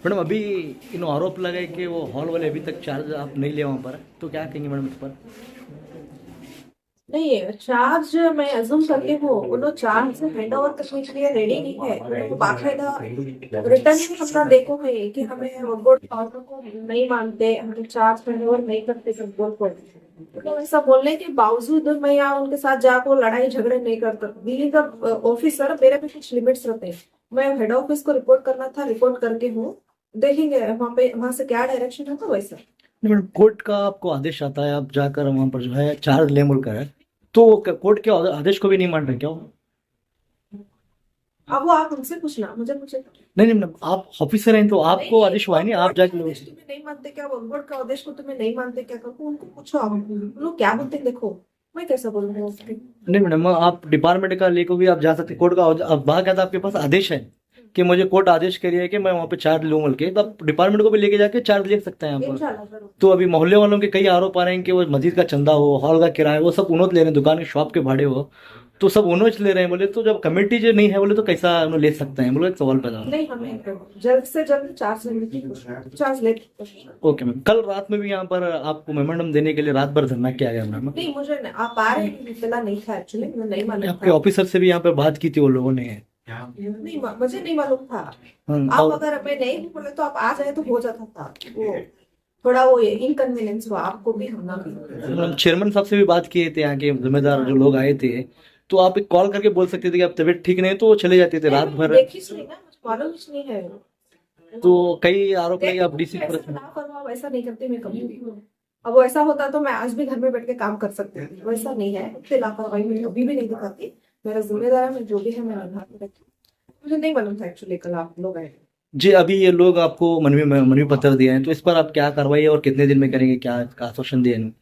Madam अभी इन आरोप लगा है कि वो हॉल वाले अभी तक चार्ज आप नहीं लिए वहाँ पर, तो क्या कहेंगे मैडम इस पर? नहीं, चार्ज मैं अज्यूम करती हूँ वो लोग चार्ज से हैंड ओवर करने के लिए रेडी नहीं है। वो लोग बाकायदा रिटर्न में अपना देखो है कि हमें वर्कआउट ऑर्डर को नहीं मानते, हमें चार्ज हैंड ओवर नहीं करते फुटबॉल को। तो ऐसा बोलने के बावजूद मैं यहाँ उनके साथ जाकर लड़ाई झगड़े नहीं करता। बीइंग अ ऑफिसर मेरे भी कुछ लिमिट्स रहते हैं। मैं हेड ऑफिस को रिपोर्ट करना था, रिपोर्ट करके हूँ। देखेंगे वहां से क्या डायरेक्शन है तो वैसा। नहीं मैडम, कोर्ट का आपको आदेश आता है, आप जाकर वहाँ पर जो है चार्ज ले बोल कर है, तो कोर्ट के आदेश को भी नहीं मान रहे क्या वो? अब वो आप उनसे पूछना, मुझे पूछे। नहीं नहीं मैडम, आप ऑफिसर हैं तो आपको नहीं, आदेश हुआ है नहीं, आप बोर्ड का जाके लो। आदेश तुम्हें नहीं मानते क्या? बोर्ड का आदेश को तुम्हें नहीं मानते क्या? करो उनको पूछो, आप उन लोग क्या बोलते हैं देखो। मैं कैसा बोलूंगा उसके। नहीं मैडम, आप डिपार्टमेंट का लेकर भी आप जा सकते, कोर्ट का अब बात क्या था, आपके पास आदेश है कि मुझे कोर्ट आदेश करिए है कि मैं वहाँ पे चार्ज लूँ बोल के, तो आप डिपार्टमेंट को भी लेके जाके चार्ज ले सकते हैं यहाँ पर। इंशाल्लाह करो। तो अभी मोहल्ले वालों के कई आरोप आ रहे हैं कि वो मस्जिद का चंदा हो, हॉल का किराया, वो सब उन्होंने ले रहे हैं, दुकान के शॉप के भाड़े हो, तो सब उन्होंने ले रहे हैं बोले, तो जब कमेटी जो नहीं है बोले तो कैसा उन्होंने ले सकते हैं बोले, एक सवाल पैदा हो। नहीं, हमें जल्द से जल्द चार्ज लेने की कोशिश, चार्ज ले। ओके मैम, कल रात में भी यहाँ पर आपको मेमोरेंडम देने के लिए रात भर धरना किया गया मैम। नहीं, मुझे नहीं, आप आ रहे हैं इतना नहीं था एक्चुअली, मुझे नहीं मालूम आपके था। ऑफिसर से भी यहाँ पे बात की थी वो लोगों ने। नहीं, मुझे नहीं मालूम था। आप और अगर मैं नहीं भी बोले तो आप आ जाए तो हो जाता था। वो थोड़ा वो इनकन्वीनियंस हुआ आपको भी, होना भी। मैम चेयरमैन साहब से भी बात किए थे, यहाँ के जिम्मेदार जो लोग आए थे, तो आप एक कॉल करके बोल सकते थे कि आप तबीयत ठीक नहीं है, तो वो चले जाते थे रात भर। देखी नहीं ना, मुझे मालूम ही नहीं है। तो कई आरोप लगे आप डीसी पर। ऐसा लापरवाह वैसा नहीं करती मैं कभी भी। अब वो ऐसा होता तो मैं आज भी घर में बैठ के काम कर सकती थी, वैसा नहीं है। इतनी लापरवाही मैं कभी भी नहीं दिखाती। मेरा जिम्मेदार है, मैं जो भी है मैं निभा के रखती हूँ। मुझे नहीं मालूम था एक्चुअली कल आप लोग आए। जी, अभी ये लोग आपको मनवी पत्र दिए हैं, तो इस पर आप क्या कार्रवाई और कितने दिन में करेंगे, क्या इसका आश्वासन दिए हैं?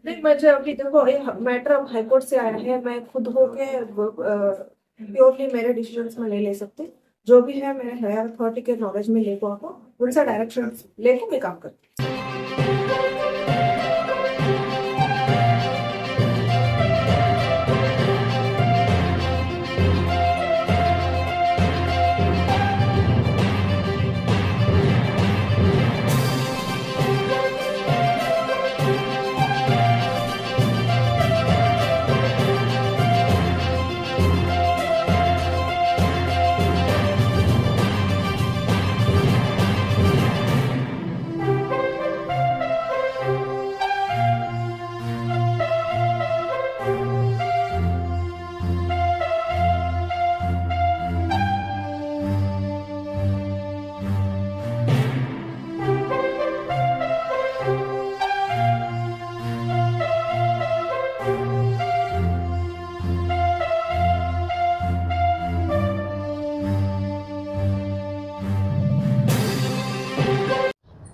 नहीं, मुझे अभी देखो ये मैटर अब हाईकोर्ट से आया है। मैं खुद होके प्योरली मेरे डिसीजंस में नहीं ले सकती। जो भी है मेरे हायर अथॉरिटी के नॉलेज में लेको आपको उनसे डायरेक्शन लेको मैं काम करती हूँ।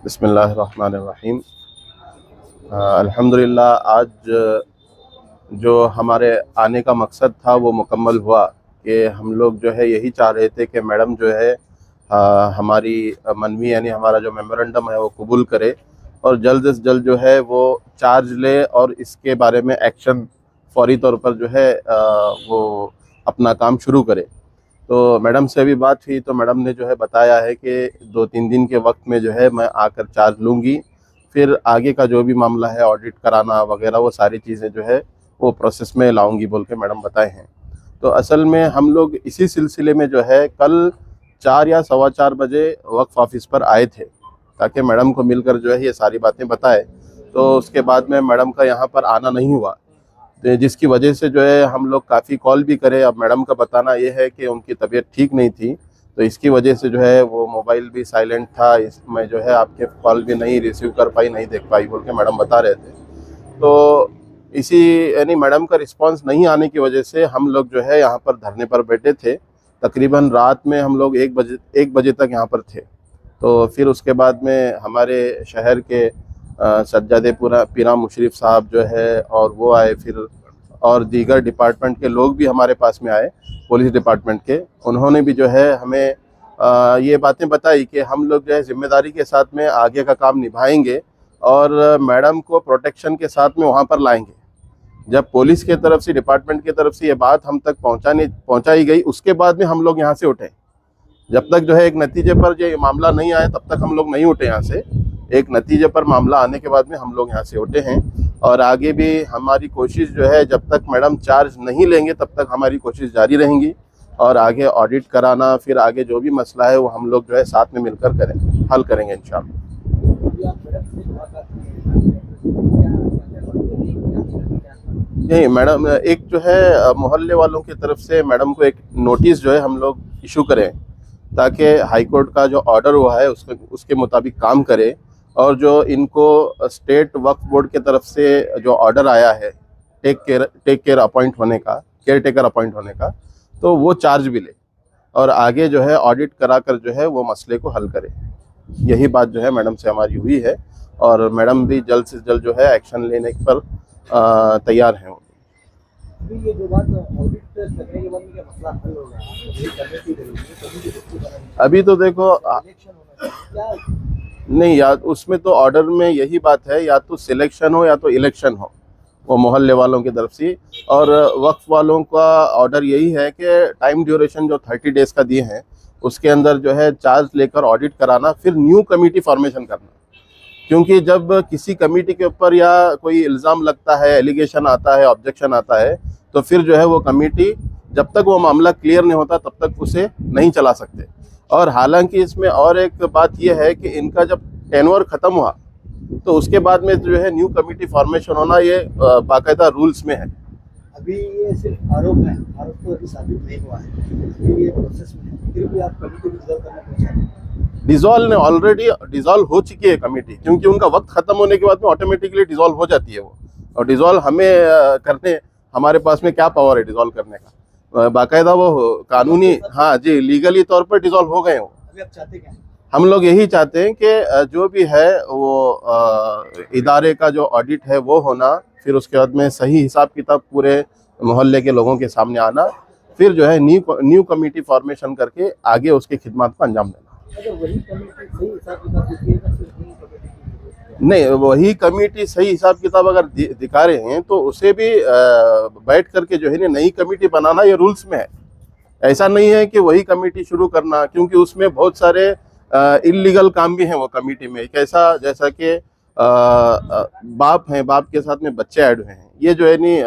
बिस्मिल्लाहिर्रहमानिर्रहीम। अल्हम्दुलिल्लाह आज जो हमारे आने का मकसद था वो मुकम्मल हुआ कि हम लोग जो है यही चाह रहे थे कि मैडम जो है हमारी मनवी यानी हमारा जो मेमोरेंडम है वो कबूल करे और जल्द से जल्द जो है वो चार्ज ले और इसके बारे में एक्शन फौरी तौर पर जो है वो अपना काम शुरू करे। तो मैडम से अभी बात हुई तो मैडम ने जो है बताया है कि 2-3 दिन के वक्त में जो है मैं आकर चार्ज लूँगी, फिर आगे का जो भी मामला है ऑडिट कराना वगैरह वो सारी चीज़ें जो है वो प्रोसेस में लाऊंगी बोल के मैडम बताए हैं। तो असल में हम लोग इसी सिलसिले में जो है कल 4 या 4:15 बजे वक्फ ऑफिस पर आए थे ताकि मैडम को मिलकर जो है ये सारी बातें बताए। तो उसके बाद में मैडम का यहाँ पर आना नहीं हुआ, तो जिसकी वजह से जो है हम लोग काफ़ी कॉल भी करे। अब मैडम का बताना ये है कि उनकी तबीयत ठीक नहीं थी, तो इसकी वजह से जो है वो मोबाइल भी साइलेंट था, इसमें जो है आपके कॉल भी नहीं रिसीव कर पाई, नहीं देख पाई बोल के मैडम बता रहे थे। तो इसी यानी मैडम का रिस्पांस नहीं आने की वजह से हम लोग जो है यहाँ पर धरने पर बैठे थे। तकरीबन रात में हम लोग 1 बजे तक यहाँ पर थे। तो फिर उसके बाद में हमारे शहर के सज्जादे पीरा मुशर्रफ साहब जो है और वो आए, फिर और दीगर डिपार्टमेंट के लोग भी हमारे पास में आए, पुलिस डिपार्टमेंट के। उन्होंने भी जो है हमें ये बातें बताई कि हम लोग जो है ज़िम्मेदारी के साथ में आगे का काम निभाएंगे और मैडम को प्रोटेक्शन के साथ में वहाँ पर लाएंगे। जब पुलिस के तरफ से, डिपार्टमेंट की तरफ से ये बात हम तक पहुँचाई गई, उसके बाद में हम लोग यहाँ से उठे। जब तक जो है एक नतीजे पर जो ये मामला नहीं आया तब तक हम लोग नहीं उठे यहाँ से। एक नतीजे पर मामला आने के बाद में हम लोग यहाँ से उठे हैं और आगे भी हमारी कोशिश जो है जब तक मैडम चार्ज नहीं लेंगे तब तक हमारी कोशिश जारी रहेंगी और आगे ऑडिट कराना फिर आगे जो भी मसला है वो हम लोग जो है साथ में मिलकर करेंगे, हल करेंगे इंशाल्लाह। नहीं मैडम, एक जो है मोहल्ले वालों की तरफ से मैडम को एक नोटिस जो है हम लोग इशू करें ताकि हाई कोर्ट का जो ऑर्डर हुआ है उसके मुताबिक काम करे और जो इनको स्टेट वक्फ बोर्ड की तरफ से जो ऑर्डर आया है टेक केयर अपॉइंट होने का, केयर टेकर अपॉइंट होने का, तो वो चार्ज भी ले और आगे जो है ऑडिट कराकर जो है वो मसले को हल करे। यही बात जो है मैडम से हमारी हुई है और मैडम भी जल्द से जल्द जो है एक्शन लेने पर तैयार हैं। अभी ये जो बात ऑडिट करने के बाद में क्या मसला हल होगा? अभी तो देखो इलेक्शन होना चाहिए क्या? नहीं, या उसमें तो ऑर्डर में यही बात है, या तो सिलेक्शन हो या तो इलेक्शन हो, वो मोहल्ले वालों की तरफ से। और वक्फ वालों का ऑर्डर यही है कि टाइम ड्यूरेशन जो 30 डेज का दिए हैं उसके अंदर जो है चार्ज लेकर ऑडिट कराना, फिर न्यू कमेटी फॉर्मेशन करना। क्योंकि जब किसी कमेटी के ऊपर या कोई इल्ज़ाम लगता है, एलिगेशन आता है, ऑब्जेक्शन आता है, तो फिर जो है वो कमेटी जब तक वो मामला क्लियर नहीं होता तब तक उसे नहीं चला सकते। और हालांकि इसमें और एक बात यह है कि इनका जब टेन्योर ख़त्म हुआ तो उसके बाद में जो है न्यू कमेटी फॉर्मेशन होना ये बाकायदा रूल्स में है। अभी ये सिर्फ आरोप है, आरोप तो अभी साबित नहीं हुआ है, ये प्रोसेस में है, फिर भी आप कमेटी डिसॉल्व करना पहुंचा रहे हैं। डिसॉल्व ऑलरेडी डिसॉल्व हो चुकी है कमेटी, क्योंकि उनका वक्त ख़त्म होने के बाद में ऑटोमेटिकली डिसॉल्व हो जाती है वो। और डिसॉल्व हमें करने, हमारे पास में क्या पावर है डिसॉल्व करने का? बाकायदा वो कानूनी, हाँ जी, लीगली तौर पर डिसॉल्व हो गए वो। अभी आप चाहते क्या हैं? हम लोग यही चाहते हैं कि जो भी है वो इदारे का जो ऑडिट है वो होना, फिर उसके बाद में सही हिसाब किताब पूरे मोहल्ले के लोगों के सामने आना, फिर जो है न्यू कमेटी फॉर्मेशन करके आगे उसकी खिदमत को अंजाम देना। अगर वही कमेटी सही हिसाब किताब देती है तो फिर नई कमेटी नहीं, वही कमेटी सही हिसाब किताब अगर दिखा रहे हैं तो उसे भी बैठ करके जो है ना नई कमेटी बनाना, ये रूल्स में है। ऐसा नहीं है कि वही कमेटी शुरू करना, क्योंकि उसमें बहुत सारे इल्लीगल काम भी हैं वो कमेटी में। कैसा, जैसा कि बाप हैं, बाप के साथ में बच्चे ऐड हुए हैं, ये जो है नहीं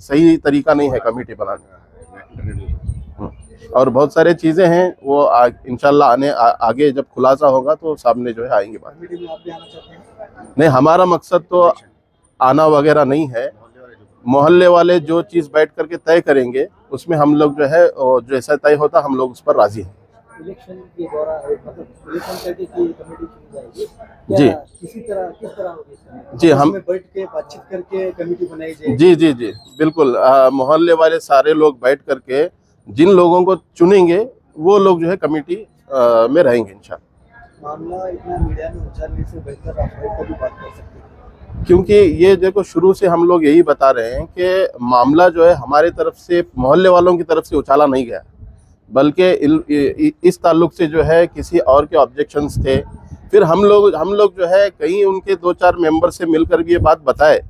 सही तरीका नहीं है कमेटी बनाने का। और बहुत सारे चीज़ें हैं वो इंशाल्लाह आगे जब खुलासा होगा तो सामने जो है आएंगे बात। कमेटी में आप भी आना चाहते हैं? नहीं, हमारा मकसद तो आना वगैरह नहीं है। मोहल्ले वाले जो चीज़ बैठ करके तय करेंगे उसमें हम लोग जो है जैसा तय होता हम लोग उस पर राजी हैं। इलेक्शन के दौरान मतलब इलेक्शन करके की कमेटी चुनी जाएगी जी। किस तरह होगी इसमें? जी, हम बैठ के बातचीत करके कमेटी बनाई जाएगी। जी जी जी बिल्कुल, मोहल्ले वाले सारे लोग बैठ करके जिन लोगों को चुनेंगे वो लोग जो है कमेटी में रहेंगे इंशाल्लाह। मामला इतना मीडिया में उछालने से बेहतर आप बैठ कर भी बात कर सकते हैं, क्योंकि ये देखो शुरू से हम लोग यही बता रहे हैं कि मामला जो है हमारे तरफ से, मोहल्ले वालों की तरफ से उछाला नहीं गया, बल्कि इस ताल्लुक से जो है किसी और के ऑब्जेक्शंस थे। फिर हम लोग जो है कहीं उनके 2-4 मेंबर से मिलकर भी ये बात बताए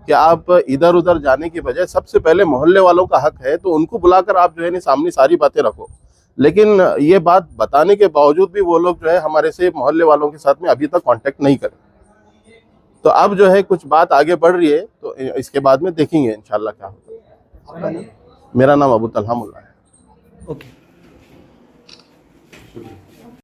कि आप इधर उधर जाने की बजाय सबसे पहले मोहल्ले वालों का हक है तो उनको बुलाकर आप जो है ना सामने सारी बातें रखो। लेकिन ये बात बताने के बावजूद भी वो लोग जो है हमारे से मोहल्ले वालों के साथ में अभी तक कांटेक्ट नहीं करे। तो अब जो है कुछ बात आगे बढ़ रही है, तो इसके बाद में देखेंगे इंशाल्लाह क्या होता है। आपका नाम? मेरा नाम अबू तलहा मुल्ला है। ओके।